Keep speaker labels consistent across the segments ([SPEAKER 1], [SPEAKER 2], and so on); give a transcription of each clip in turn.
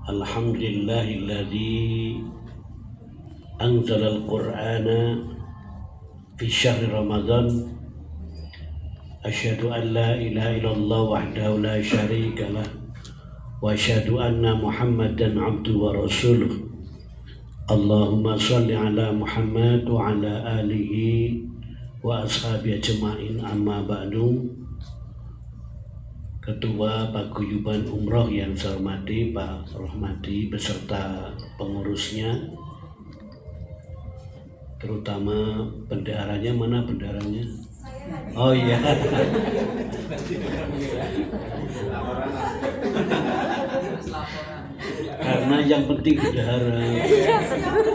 [SPEAKER 1] Alhamdulillahilladzi anzalal Qur'ana fi syahri Ramadan. Asyhadu an la ilaha illallah wahdahu la syarikalah wa asyhadu anna Muhammadan abduhu wa rasuluh. Allahumma shalli ala Muhammad wa ala alihi wa ashabihi ajma'in, amma ba'du. Ketua Paguyuban Umroh yang saya hormati Pak Rohmadi beserta pengurusnya, terutama bendaharanya. Mana bendaharanya? Oh iya. Karena yang penting bendahara,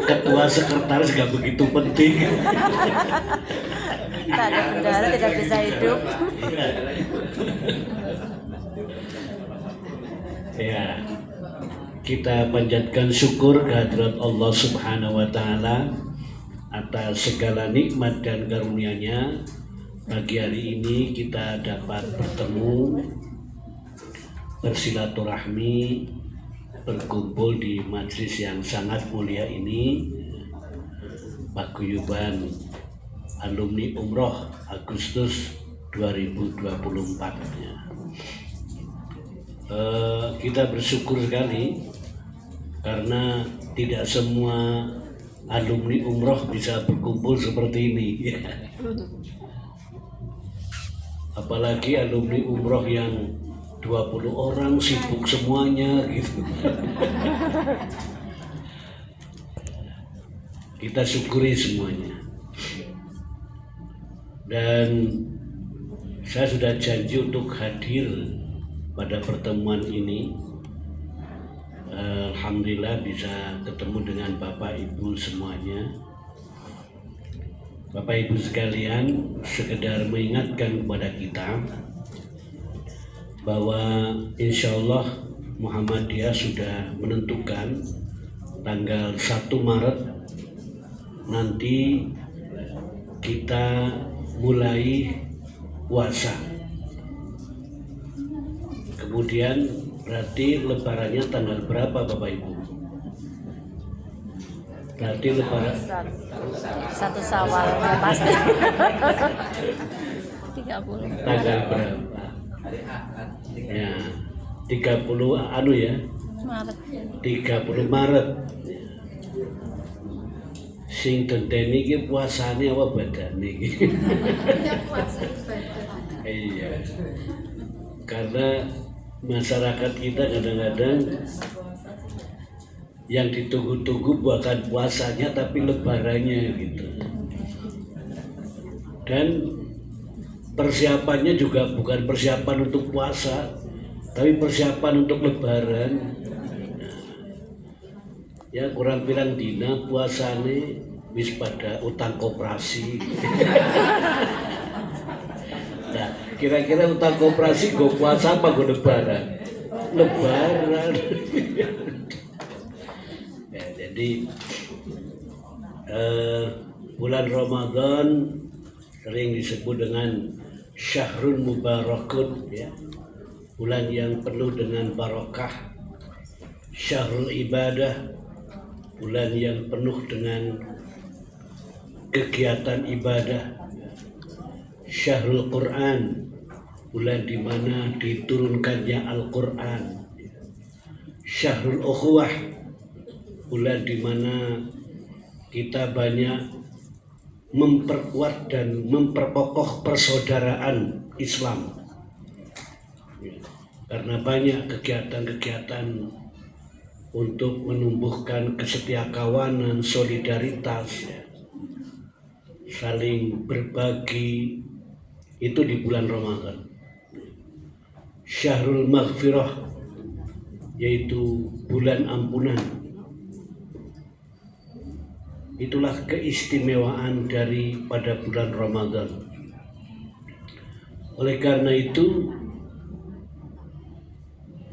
[SPEAKER 1] ketua sekretaris gak begitu penting.
[SPEAKER 2] Tak ada bendahara tidak bisa hidup.
[SPEAKER 1] Ya, kita panjatkan syukur kehadirat Allah Subhanahu wa Ta'ala atas segala nikmat dan karunia-Nya. Pagi hari ini kita dapat bertemu, bersilaturahmi, berkumpul di majelis yang sangat mulia ini, Paguyuban Alumni Umroh Agustus 2024. Kita bersyukur sekali karena tidak semua alumni umroh bisa berkumpul seperti ini. Apalagi alumni umroh yang 20 orang sibuk semuanya gitu. Kita syukuri semuanya. Dan saya sudah janji untuk hadir pada pertemuan ini. Alhamdulillah bisa ketemu dengan Bapak Ibu semuanya. Bapak Ibu sekalian, sekedar mengingatkan kepada kita bahwa insya Allah Muhammadiyah sudah menentukan tanggal 1 Maret nanti kita mulai puasa. Kemudian berarti lebarannya tanggal berapa Bapak Ibu? Berarti lebaran
[SPEAKER 2] 1 Syawal pasti. 30.
[SPEAKER 1] tanggal berapa? Ya, 30
[SPEAKER 2] Maret.
[SPEAKER 1] 30 Maret. Sing tenteni iki puasane apa badane iki? Iya. Karena masyarakat kita kadang-kadang yang ditunggu-tunggu bukan puasanya tapi lebarannya gitu. Dan persiapannya juga bukan persiapan untuk puasa tapi persiapan untuk lebaran. Ya kurang pirang dina puasane wis pada utang koperasi. Nah, kira-kira utang koperasi gue puasa apa gue lebaran? Lebaran. Ya, jadi bulan Ramadan sering disebut dengan Syahrul Mubarakun, ya, bulan yang penuh dengan barokah. Syahrul Ibadah, bulan yang penuh dengan kegiatan ibadah. Syahrul Quran, bulan di mana diturunkannya Al-Quran. Syahrul Ukhuwah, bulan di mana kita banyak memperkuat dan memperkokoh persaudaraan Islam. Karena banyak kegiatan-kegiatan untuk menumbuhkan kesetiakawanan, solidaritas, ya, saling berbagi, itu di bulan Ramadan. Syahrul Maghfirah, yaitu bulan ampunan. Itulah keistimewaan daripada bulan Ramadan. Oleh karena itu,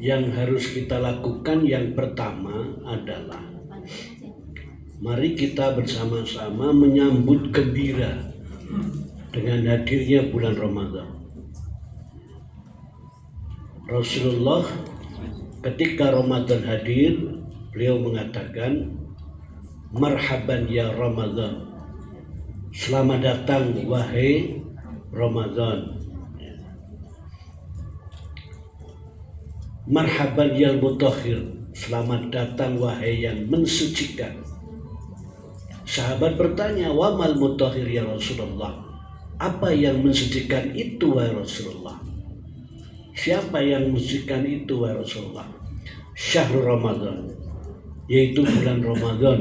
[SPEAKER 1] yang harus kita lakukan yang pertama adalah mari kita bersama-sama menyambut gembira dengan hadirnya bulan Ramadan. Rasulullah ketika Ramadan hadir, beliau mengatakan, marhaban ya Ramadan, selamat datang wahai Ramadan. Marhaban ya mutahhir, selamat datang wahai yang mensucikan. Sahabat bertanya, wa mal mutahhir ya Rasulullah, apa yang mensucikan itu wahai Rasulullah? Siapa yang mensucikan itu wahai Rasulullah? Syahrul Ramadan, yaitu bulan Ramadan,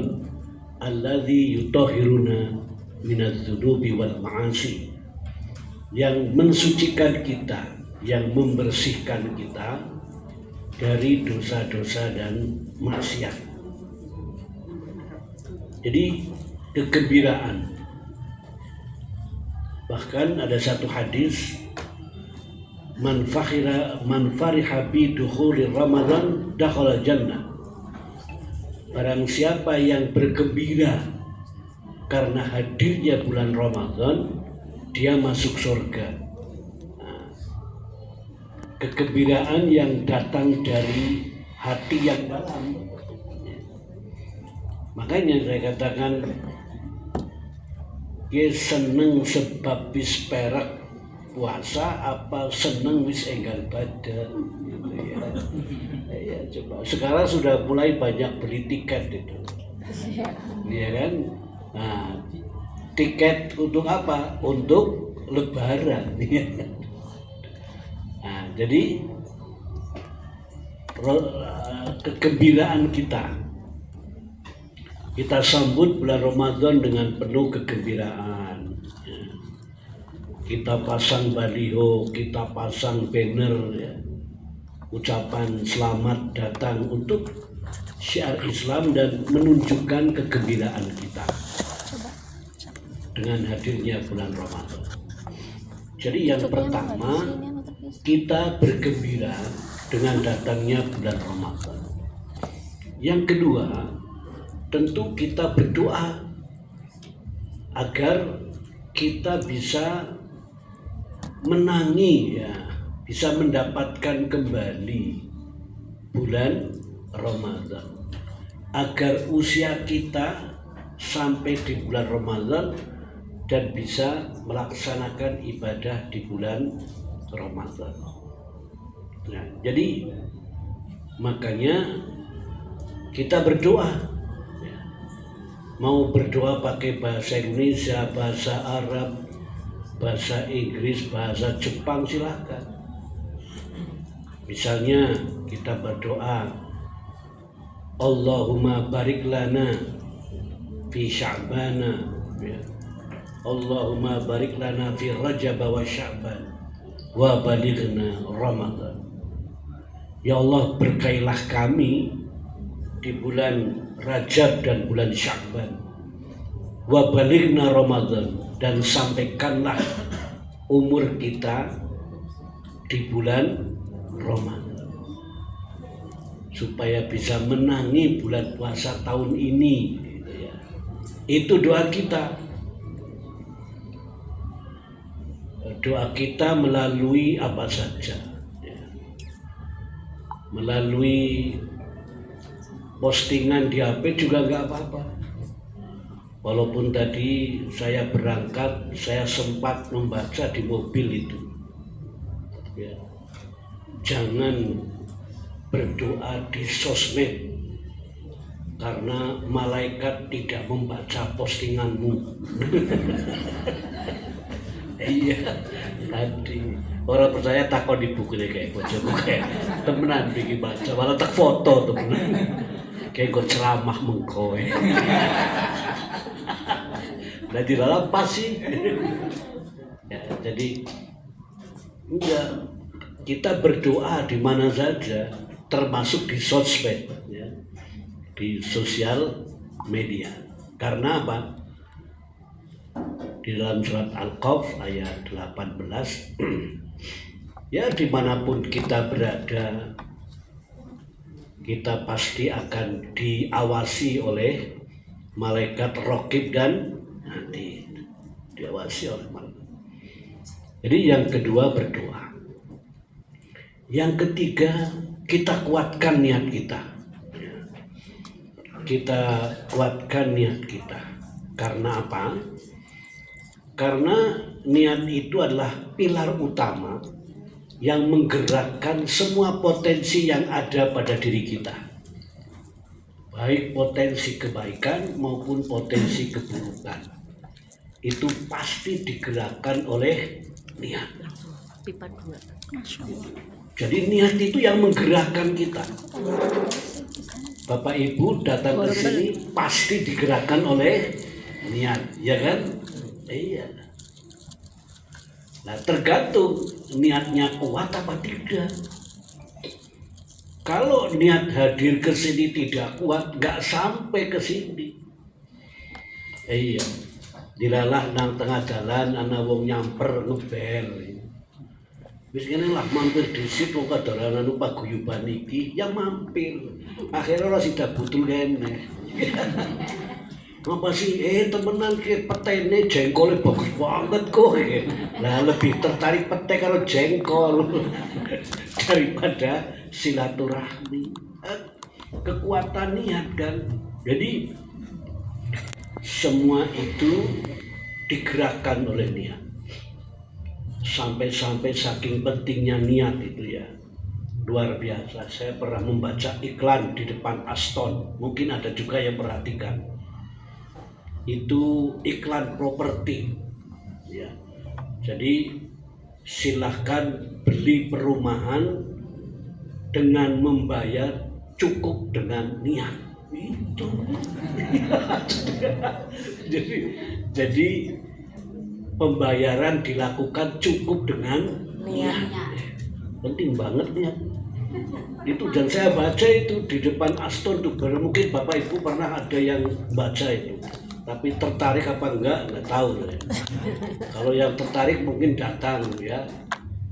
[SPEAKER 1] alladzi yutahhiruna minadz-dzunubi wal ma'asi, yang mensucikan kita, yang membersihkan kita dari dosa-dosa dan maksiat. Jadi kegembiraan. Bahkan ada satu hadis, man fariha bi dukhuli Ramadan dakhala jannah. Barang siapa yang bergembira karena hadirnya bulan Ramadan, dia masuk surga. Nah, kegembiraan yang datang dari hati yang dalam. Makanya saya katakan, dia seneng sebab bis perak puasa apa seneng wis enggal badan gitu ya. Ya coba sekarang sudah mulai banyak beli tiket itu, ya kan? Nah, tiket untuk apa? Untuk Lebaran. Nah, jadi kegembiraan kita sambut bulan Ramadan dengan penuh kegembiraan. Kita pasang baliho, kita pasang banner, ya, ucapan selamat datang untuk syiar Islam dan menunjukkan kegembiraan kita dengan hadirnya bulan Ramadan. Jadi yang pertama, kita bergembira dengan datangnya bulan Ramadan. Yang kedua, tentu kita berdoa agar kita bisa menangi, ya, bisa mendapatkan kembali bulan Ramadan, agar usia kita sampai di bulan Ramadan dan bisa melaksanakan ibadah di bulan Ramadan. Nah, jadi makanya kita berdoa, ya. Mau berdoa pakai bahasa Indonesia, bahasa Arab, bahasa Inggris, bahasa Jepang, silakan. Misalnya kita berdoa, Allahumma barik lana fi Sya'bana, ya. Allahumma barik lana fi Rajab wa Sya'ban wa balighna Ramadan. Ya Allah, berkailah kami di bulan Rajab dan bulan Sya'ban, wa balighna Ramadan, dan sampaikanlah umur kita di bulan Ramadan supaya bisa menangi bulan puasa tahun ini, gitu ya. Itu doa kita. Doa kita melalui apa saja, ya. Melalui postingan di HP juga nggak apa-apa. Walaupun tadi saya berangkat, saya sempat membaca di mobil itu, ya, jangan berdoa di sosmed karena malaikat tidak membaca postinganmu. Iya, tadi orang percaya takut di buku ini kayak bojomu kayak temenan bikin baca, malah tak foto temenan kayak gue ceramah mengkoe. Nah di dalam pas sih. Ya, jadi enggak, kita berdoa di mana saja, termasuk di sosmed, ya, di sosial media. Karena apa? Di dalam surat Al-Qaf ayat 18, ya dimanapun kita berada, kita pasti akan diawasi oleh malaikat Raqib dan Atid, diawasi oleh malaikat. Jadi yang kedua berdoa. Yang ketiga kita kuatkan niat kita. Kita kuatkan niat kita. Karena apa? Karena niat itu adalah pilar utama yang menggerakkan semua potensi yang ada pada diri kita. Baik potensi kebaikan maupun potensi keburukan. Itu pasti digerakkan oleh niat.
[SPEAKER 2] Pipa 2. Masya Allah.
[SPEAKER 1] Jadi niat itu yang menggerakkan kita. Bapak Ibu datang ke sini pasti digerakkan oleh niat, ya kan? Iya. Nah, tergantung niatnya kuat apa tidak. Kalau niat hadir ke sini tidak kuat, nggak sampai ke sini. Iya. Dilalah nang tengah jalan, ana wong nyamper ngebel. Wis kene lah mampir dhisik wong kadaranan paguyuban iki, ya mampir. Akhirnya ora sida butul kene. Apa sih temenan ke petene jengkolnya bagus banget kok. Lah lebih tertarik pete karo jengkol daripada silaturahmi. Kekuatan niat kan. Jadi semua itu digerakkan oleh niat. Sampai-sampai saking pentingnya niat itu ya, luar biasa. Saya pernah membaca iklan di depan Aston, mungkin ada juga yang perhatikan. Itu iklan properti ya. Jadi silahkan beli perumahan dengan membayar cukup dengan niat itu. jadi pembayaran dilakukan cukup dengan niat. Penting banget niat. Itu dan saya baca itu di depan Aston tuh, mungkin Bapak Ibu pernah ada yang baca itu. Tapi tertarik apa enggak tahu ya. Kalau yang tertarik mungkin datang ya.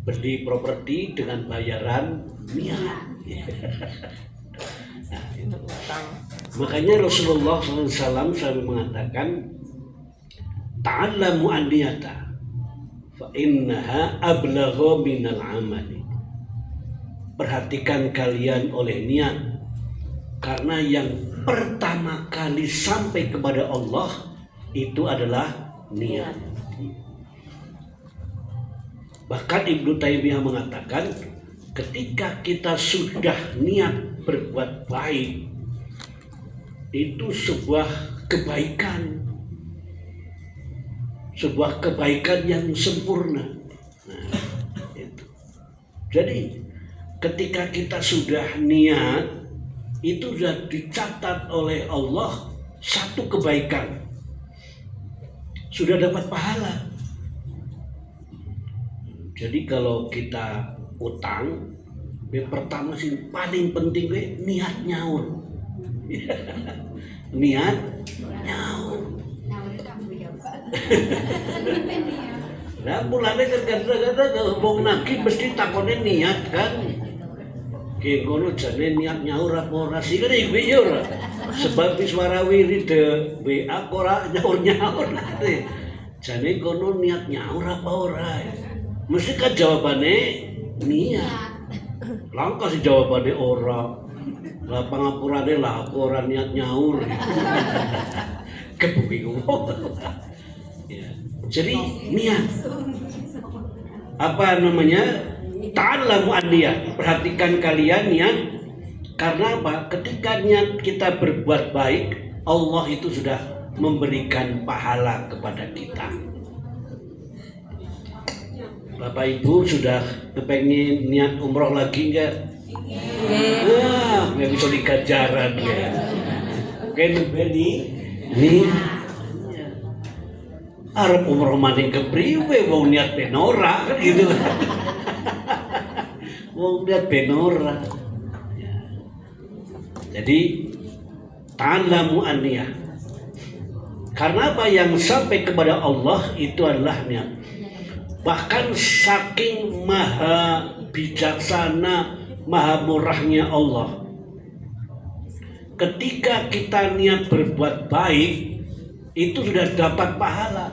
[SPEAKER 1] Beli properti dengan bayaran niat. Nah, itu. Makanya Rasulullah SAW selalu mengatakan ta'allamu an-niyata fa innaha ablagha minal amali. Perhatikan kalian oleh niat, karena yang pertama kali sampai kepada Allah itu adalah niat. Bahkan Ibnu Taimiyah mengatakan ketika kita sudah niat berbuat baik, itu sebuah kebaikan yang sempurna. Nah, itu. Jadi ketika kita sudah niat, itu sudah dicatat oleh Allah satu kebaikan, sudah dapat pahala. Jadi kalau kita utang, yang pertama sih paling penting niat nyaur. Niat nyaur. Nah, mulane kan kadang-kadang wong nagih mesti takone niat kan. Ki ngono jane niat nyaur apa ora sih kan iku ya ora. Sebab wis warawiri de WA ora nyaur-nyaur. Jane kono niat nyaur apa ora. Mesti kan jawabannya niat. Langkah sih jawabannya ora. Lah pangapurane lah aku ora niat nyaur. Kebingung. Ya. Jadi niat. Apa namanya? Ta'allamu an-niyat. Perhatikan kalian niat. Karena apa? Ketika niat kita berbuat baik, Allah itu sudah memberikan pahala kepada kita. Bapak Ibu sudah kepengen niat umroh lagi enggak? Nggak bisa dikajaran ya. Oke, nih Arab umroh maning kepriwe wong niat benora kan gitu. Wong niat benora. Jadi ta'allamu an-niyah. Karena apa yang sampai kepada Allah itu adalah niat. Bahkan saking maha bijaksana, maha murahnya Allah, ketika kita niat berbuat baik itu sudah dapat pahala.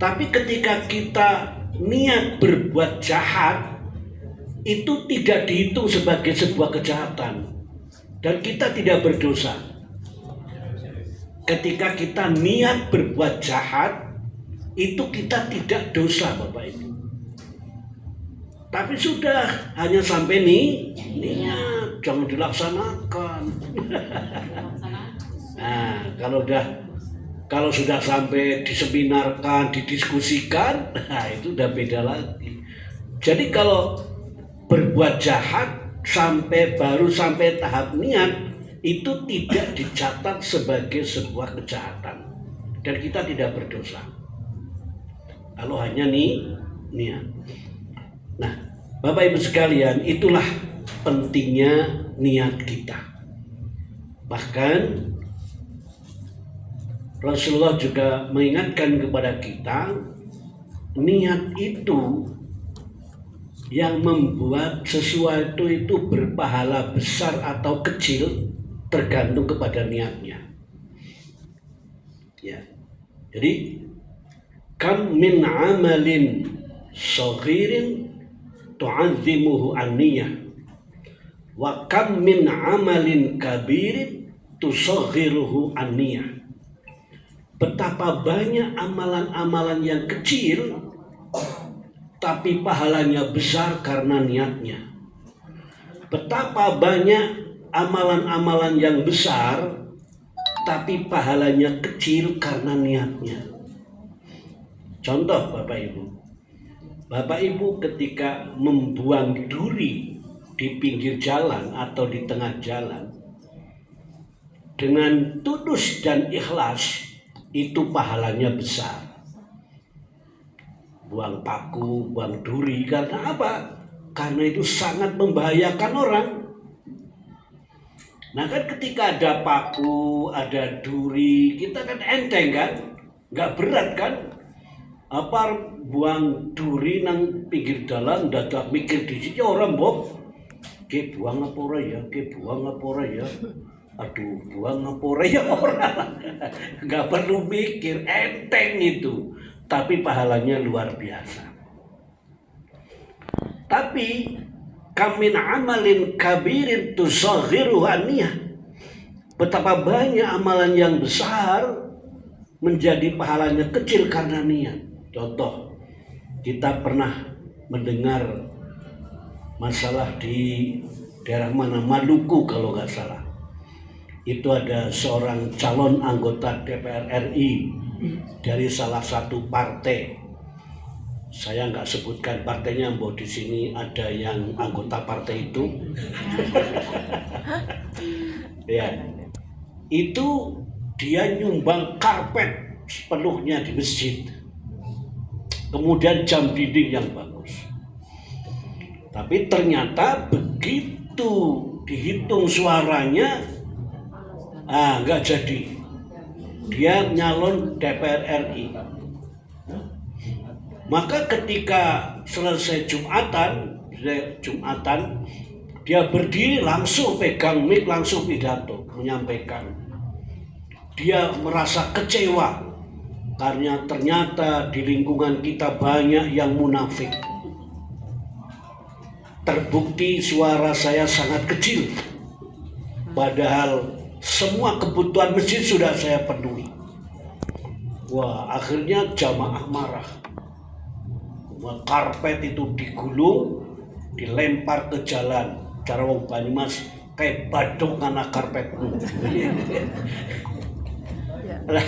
[SPEAKER 1] Tapi ketika kita niat berbuat jahat, itu tidak dihitung sebagai sebuah kejahatan dan kita tidak berdosa. Ketika kita niat berbuat jahat, itu kita tidak dosa, Bapak Ibu. Tapi sudah hanya sampai niat, jangan dilaksanakan. Nah, kalau sudah sampai diseminarkan, didiskusikan, nah itu udah beda lagi. Jadi kalau berbuat jahat baru sampai tahap niat, itu tidak dicatat sebagai sebuah kejahatan dan kita tidak berdosa kalau hanya niat. Nah, Bapak Ibu sekalian, itulah pentingnya niat kita. Bahkan Rasulullah juga mengingatkan kepada kita, niat itu yang membuat sesuatu itu berpahala besar atau kecil tergantung kepada niatnya. Ya. Jadi kam min amalin saghirin tu'azzimuhu an-niyah wa kam min amalin kabirin tusaghiruhu an-niyah. Betapa banyak amalan-amalan yang kecil tapi pahalanya besar karena niatnya. Betapa banyak amalan-amalan yang besar tapi pahalanya kecil karena niatnya. Contoh Bapak Ibu ketika membuang duri di pinggir jalan atau di tengah jalan dengan tulus dan ikhlas, itu pahalanya besar. Buang paku, buang duri, karena apa? Karena itu sangat membahayakan orang. Nah kan ketika ada paku, ada duri, kita kan enteng kan? Nggak berat kan? Apa buang duri nang pinggir jalan, dadak mikir di sini orang Bob, ke buang apa ora ya, ke buang apa ora ya, aduh buang apa ora ya orang, nggak perlu mikir, enteng itu, tapi pahalanya luar biasa. Tapi kamin amalin kabirin tusaghiru an-niyah. Betapa banyak amalan yang besar menjadi pahalanya kecil karena niat. Contoh, kita pernah mendengar masalah di daerah mana, Maluku kalau nggak salah. Itu ada seorang calon anggota DPR RI dari salah satu partai. Saya nggak sebutkan partainya, bahwa di sini ada yang anggota partai itu. Ya, itu dia nyumbang karpet sepenuhnya di masjid. Kemudian jam dinding yang bagus. Tapi ternyata begitu dihitung suaranya, nggak jadi. Dia nyalon DPR RI. Maka ketika selesai Jumatan, dia berdiri langsung pegang mic, langsung pidato, menyampaikan. Dia merasa kecewa karena ternyata di lingkungan kita banyak yang munafik. Terbukti suara saya sangat kecil, padahal semua kebutuhan masjid sudah saya penuhi. Wah, akhirnya jamaah marah. Karpet itu digulung, dilempar ke jalan. Cara wong Banyumas kayak badung anak karpet. Lah,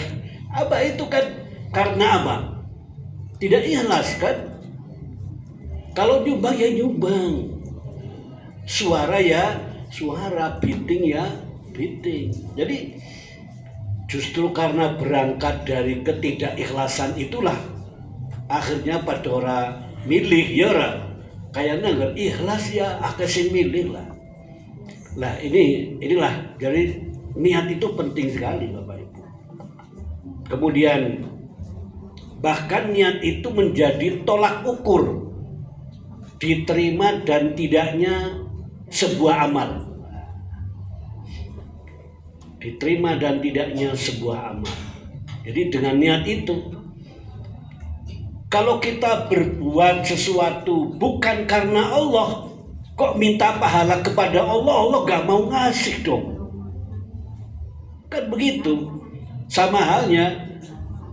[SPEAKER 1] apa itu kan karena apa? Tidak ikhlas kan? Kalau nyumbang ya nyumbang, suara ya suara, biting ya biting. Jadi justru karena berangkat dari ketidakikhlasan itulah akhirnya pada orang milih ya orang kayaknya nggak ikhlas ya akhirnya milih lah. Nah inilah, jadi niat itu penting sekali Bapak Ibu. Kemudian bahkan niat itu menjadi tolak ukur diterima dan tidaknya sebuah amal. Diterima dan tidaknya sebuah amal. Jadi dengan niat itu, kalau kita berbuat sesuatu bukan karena Allah, Kok minta pahala kepada Allah, Allah gak mau ngasih dong. Kan begitu. Sama halnya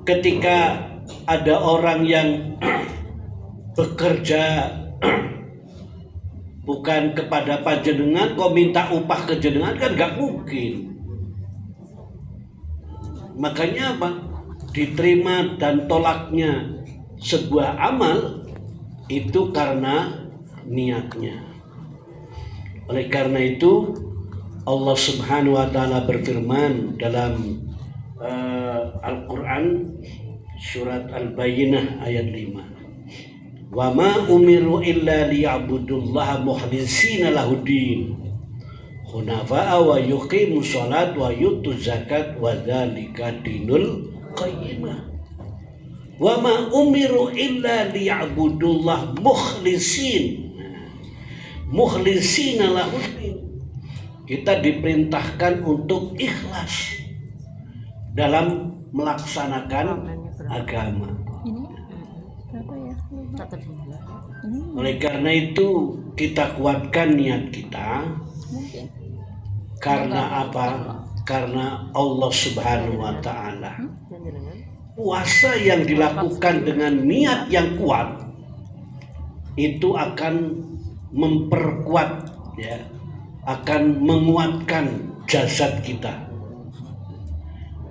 [SPEAKER 1] ketika ada orang yang bekerja bukan kepada panjenengan, kok minta upah ke jenengan, kan gak mungkin. Makanya apa? Diterima dan tolaknya sebuah amal itu karena niatnya. Oleh karena itu Allah Subhanahu wa taala berfirman dalam Al-Qur'an surat Al-Bayyinah ayat 5. Wa ma umiru illa liya'budullaha mukhlishina lahuddin hunafa'a wa yuqimu sholat wa yutu zakat wa dzalika dinul qayyimah. Wa ma umiru illa liya'budullaha mukhlishina lahuddin. Kita diperintahkan untuk ikhlas dalam melaksanakan agama. Oleh karena itu kita kuatkan niat kita. Karena apa? Karena Allah Subhanahu wa taala. Puasa yang dilakukan dengan niat yang kuat itu akan memperkuat, ya, akan menguatkan jasad kita.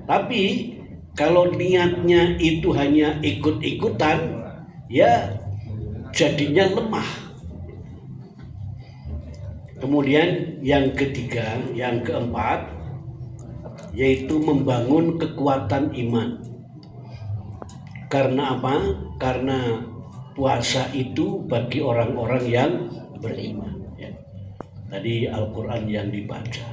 [SPEAKER 1] Tapi kalau niatnya itu hanya ikut-ikutan, ya jadinya lemah. Kemudian yang ketiga, yang keempat, yaitu membangun kekuatan iman. Karena apa? Karena puasa itu bagi orang-orang yang beriman. Ya. Tadi Al-Quran yang dibaca.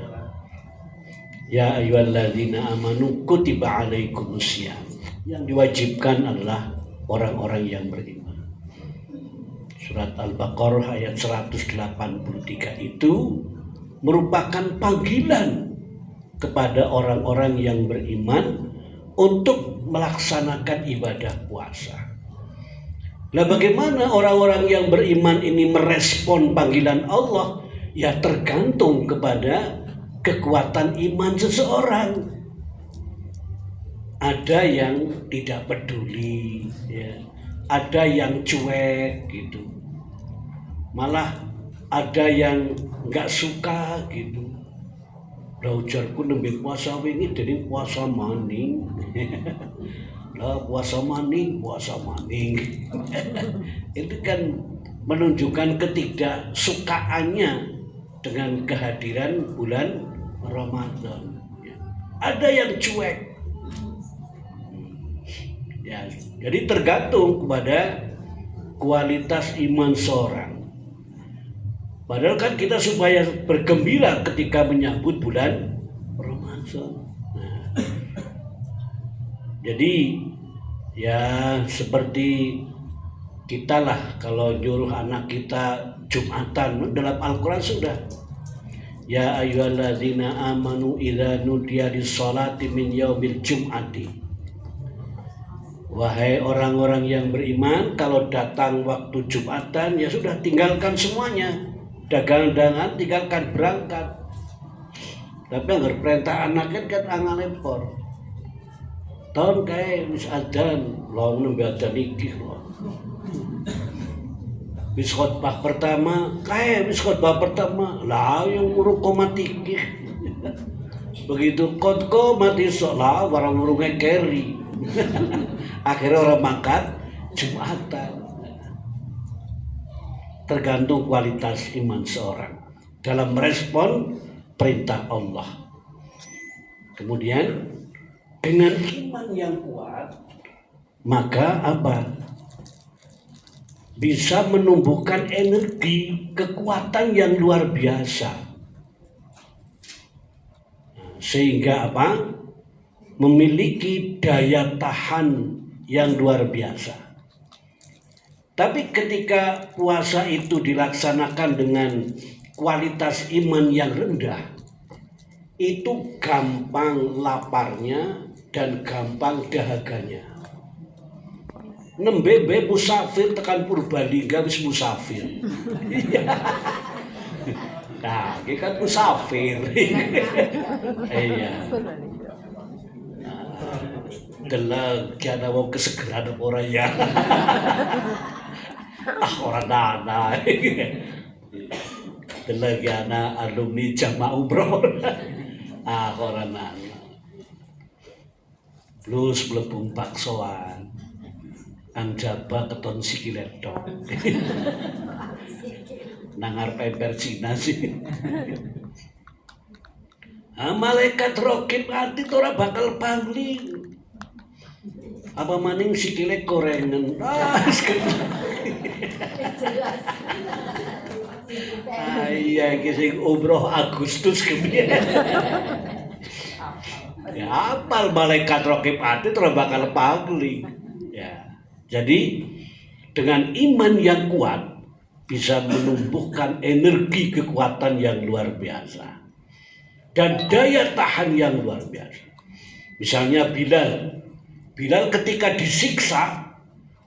[SPEAKER 1] Ya ayyuhalladzina amanu kutiba alaikumussyam. Yang diwajibkan adalah orang-orang yang beriman. Surat Al-Baqarah ayat 183 itu merupakan panggilan kepada orang-orang yang beriman untuk melaksanakan ibadah puasa. Nah, bagaimana orang-orang yang beriman ini merespon panggilan Allah? Ya tergantung kepada kekuatan iman seseorang. Ada yang tidak peduli, ya. Ada yang cuek gitu. Malah ada yang nggak suka gitu. Lah ujarku nembe puasa wingi dene puasa maning. Lah puasa maning. Itu kan menunjukkan ketidaksukaannya dengan kehadiran bulan Ramadan. Ada yang cuek. Ya, jadi tergantung kepada kualitas iman seorang. Padahal kan kita supaya bergembira ketika menyambut bulan Ramadan. Nah, jadi ya seperti kita lah kalau nyuruh anak kita Jumatan, dalam Al-Quran sudah. Ya ayyuhalladzina amanu idza nudiya lis-sholati min yaumil jum'ati. Wahai orang-orang yang beriman, kalau datang waktu Jumatan ya sudah tinggalkan semuanya. Dagangan tinggalkan berangkat. Tapi yang perintah anaknya kan angan lepor. Tahun kayak wis adzan, long nembe adzan iki loh. Wis khotbah pertama, kayak wis khotbah pertama, lah yang ngurung matiki. Begitu kotko mati sholat, warang ngurungnya keri. Akhirnya orang makan Jumatan. Tergantung kualitas iman seorang dalam merespon perintah Allah. Kemudian dengan iman yang kuat, maka apa? Bisa menumbuhkan energi, kekuatan yang luar biasa. Sehingga apa? Memiliki daya tahan yang luar biasa. Tapi ketika puasa itu dilaksanakan dengan kualitas iman yang rendah, itu gampang laparnya dan gampang dahaganya. Nembebe musafir tekan Purbalingga wis musafir. Nah, ini kan musafir. Iya. Delag kiana wong kesegeran apa ora ya. Orang dana. Delag kiana alumni jamaah umroh. Orang dana. Plus mlebung baksoan. Anjaba keton sikilet tok. Nangar pemper Cina sih. Malaikat rokib ati ora bakal pangling. Apa maning sikile korengan. Iya iki sing umroh Agustus kemudian. Ya apal malaikat rokib ati ora bakal pangling. Ya. Jadi dengan iman yang kuat bisa menumbuhkan energi kekuatan yang luar biasa dan daya tahan yang luar biasa. Misalnya Bilal ketika disiksa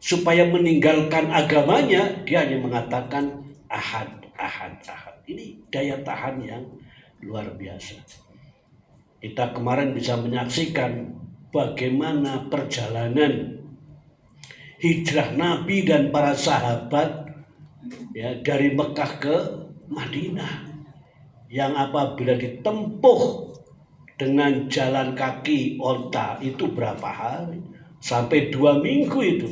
[SPEAKER 1] supaya meninggalkan agamanya, dia hanya mengatakan ahad. Ini daya tahan yang luar biasa. Kita kemarin bisa menyaksikan bagaimana perjalanan hijrah Nabi dan para sahabat ya dari Mekah ke Madinah yang apabila ditempuh dengan jalan kaki onta itu berapa hari? Sampai 2 minggu itu.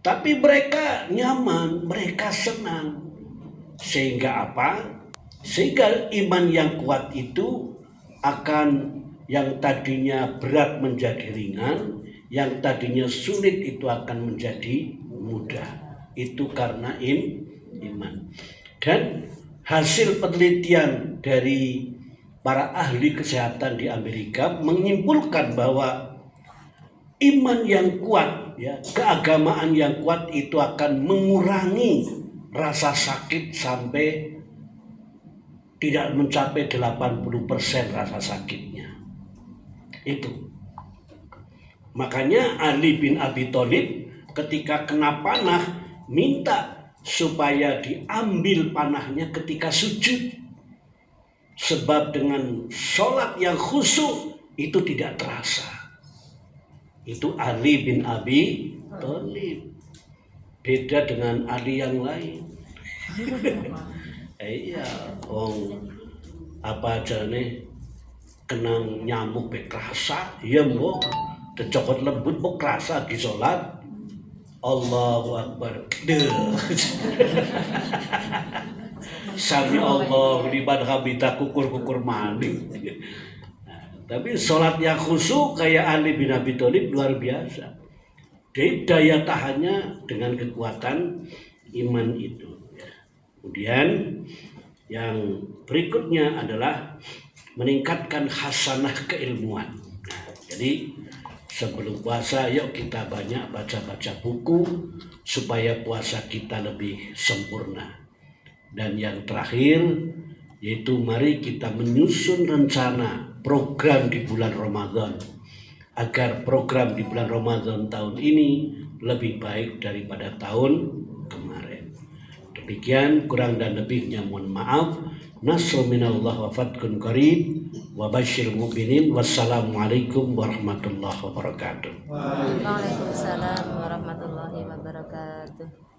[SPEAKER 1] Tapi mereka nyaman, mereka senang. Sehingga apa? Sehingga iman yang kuat itu akan yang tadinya berat menjadi ringan, yang tadinya sulit itu akan menjadi mudah. Itu karena iman. Dan hasil penelitian dari para ahli kesehatan di Amerika menyimpulkan bahwa iman yang kuat, ya, keagamaan yang kuat itu akan mengurangi rasa sakit sampai tidak mencapai 80% rasa sakitnya. Itu. Makanya Ali bin Abi Thalib ketika kena panah minta supaya diambil panahnya ketika sujud. Sebab dengan sholat yang khusyuk itu tidak terasa. Itu Ali bin Abi Thalib. Beda dengan Ali yang lain. Iya, apa aja nih kena nyamuk bekrasa, iya mbok, cokot lembut mbok kerasa di sholat. Allahu Akbar. Sami Allah liman hamidah kukur maning. Tapi sholat yang khusyuk kayak Ali bin Abi Thalib luar biasa. Jadi daya tahannya dengan kekuatan iman itu. Kemudian yang berikutnya adalah meningkatkan hasanah keilmuan. Jadi sebelum puasa yuk kita banyak baca-baca buku supaya puasa kita lebih sempurna. Dan yang terakhir yaitu mari kita menyusun rencana program di bulan Ramadan agar program di bulan Ramadan tahun ini lebih baik daripada tahun kemarin. Demikian, kurang dan lebihnya mohon maaf. Nasrul minallah wa fatkun qarib wa basyiril mu'minin. Wassalamualaikum warahmatullahi wabarakatuh.
[SPEAKER 2] Waalaikumsalam warahmatullahi wabarakatuh.